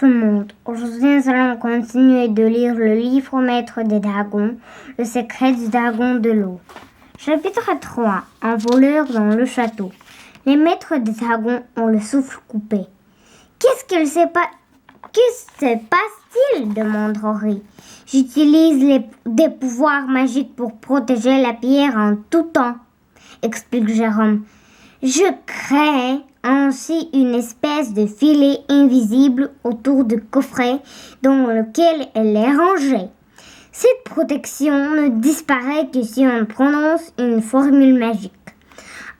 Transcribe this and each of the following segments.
tout le monde. Aujourd'hui, nous allons continuer de lire le livre Maître des dragons, le secret du dragon de l'eau. Chapitre 3. Un voleur dans le château. Les maîtres des dragons ont le souffle coupé. Que se passe-t-il demande Rory. J'utilise des pouvoirs magiques pour protéger la pierre en tout temps, explique Jérôme. Je crée ainsi une espèce de filet invisible autour du coffret dans lequel elle est rangée. Cette protection ne disparaît que si on prononce une formule magique.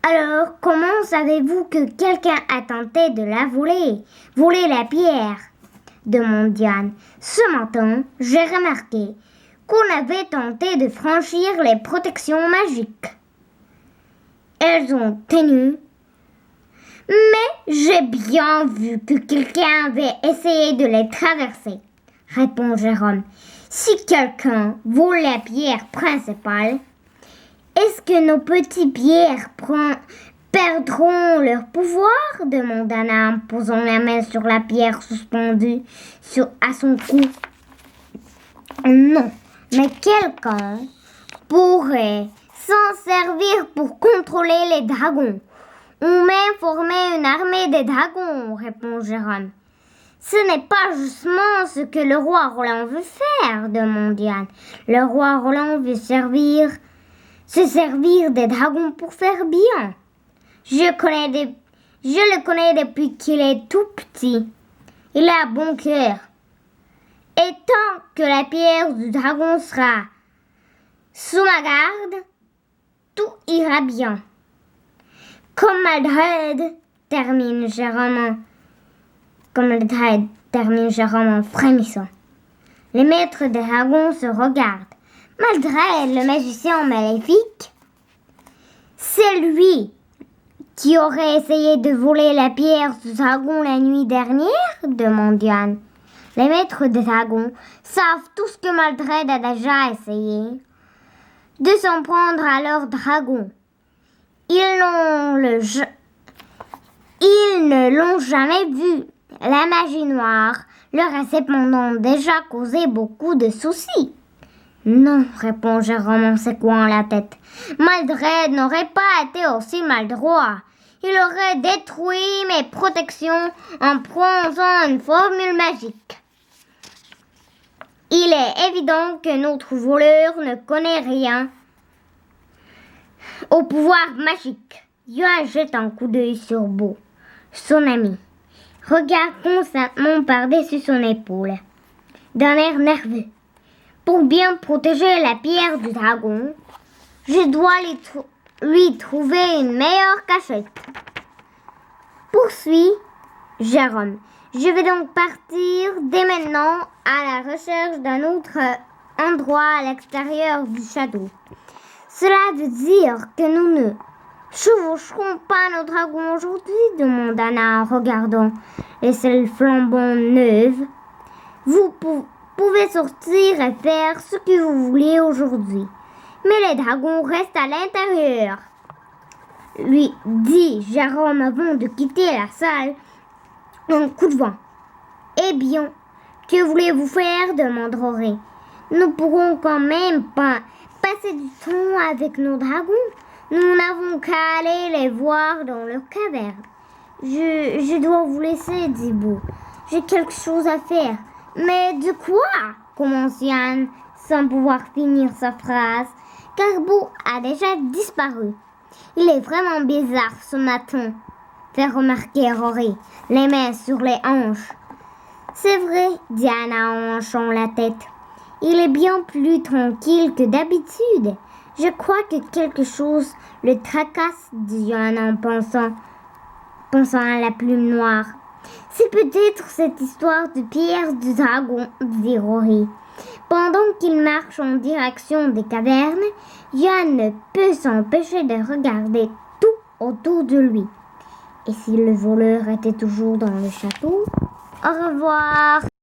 Alors, comment savez-vous que quelqu'un a tenté de la voler la pierre demande Diane. Ce matin, j'ai remarqué qu'on avait tenté de franchir les protections magiques. Elles ont tenu, mais j'ai bien vu que quelqu'un avait essayé de les traverser, répond Jérôme. Si quelqu'un vole la pierre principale, est-ce que nos petites pierres perdront leur pouvoir demande Anna en posant la main sur la pierre suspendue à son cou. Non, mais quelqu'un pourrait s'en servir pour contrôler les dragons, ou même former une armée des dragons, répond Jérôme. Ce n'est pas justement ce que le roi Roland veut faire, demande Diane. Le roi Roland veut se servir des dragons pour faire bien. Je le connais depuis qu'il est tout petit. Il a bon cœur. Et tant que la pierre du dragon sera sous ma garde, tout ira bien. Comme Maldred, termine Jérôme en frémissant. Les maîtres des dragons se regardent. Maldred, le magicien maléfique, c'est lui qui aurait essayé de voler la pierre du dragon la nuit dernière demande Diane. Les maîtres des dragons savent tout ce que Maldred a déjà essayé de s'en prendre à leur dragon. Ils ne l'ont jamais vu. La magie noire leur a cependant déjà causé beaucoup de soucis. Non, répond Jérôme en secouant la tête. Maldred n'aurait pas été aussi maladroit. Il aurait détruit mes protections en prononçant une formule magique. Il est évident que notre voleur ne connaît rien au pouvoir magique. Yoann jette un coup d'œil sur Beau, son ami. Regarde constamment par-dessus son épaule, d'un air nerveux. Pour bien protéger la pierre du dragon, je dois lui trouver une meilleure cachette. Poursuit Jérôme. Je vais donc partir dès maintenant à la recherche d'un autre endroit à l'extérieur du château. Cela veut dire que nous ne chevaucherons pas nos dragons aujourd'hui, demande Anna en regardant les selles flambant neuves. Vous pouvez sortir et faire ce que vous voulez aujourd'hui, mais les dragons restent à l'intérieur, lui dit Jérôme avant de quitter la salle. Un coup de vent. Eh bien, que voulez-vous faire demande Rory. Nous pourrons quand même pas passer du temps avec nos dragons. Nous n'avons qu'à aller les voir dans leur caverne. Je dois vous laisser, dit Beau. J'ai quelque chose à faire. Mais de quoi commence Yann sans pouvoir finir sa phrase, car Beau a déjà disparu. Il est vraiment bizarre ce matin, fait remarquer Rory, les mains sur les hanches. C'est vrai, dit Anna en hochant la tête. Il est bien plus tranquille que d'habitude. Je crois que quelque chose le tracasse, dit Yoann en pensant à la plume noire. C'est peut-être cette histoire de pierre du dragon, dit Rory. Pendant qu'il marche en direction des cavernes, Yoann ne peut s'empêcher de regarder tout autour de lui. Et si le voleur était toujours dans le château? Au revoir.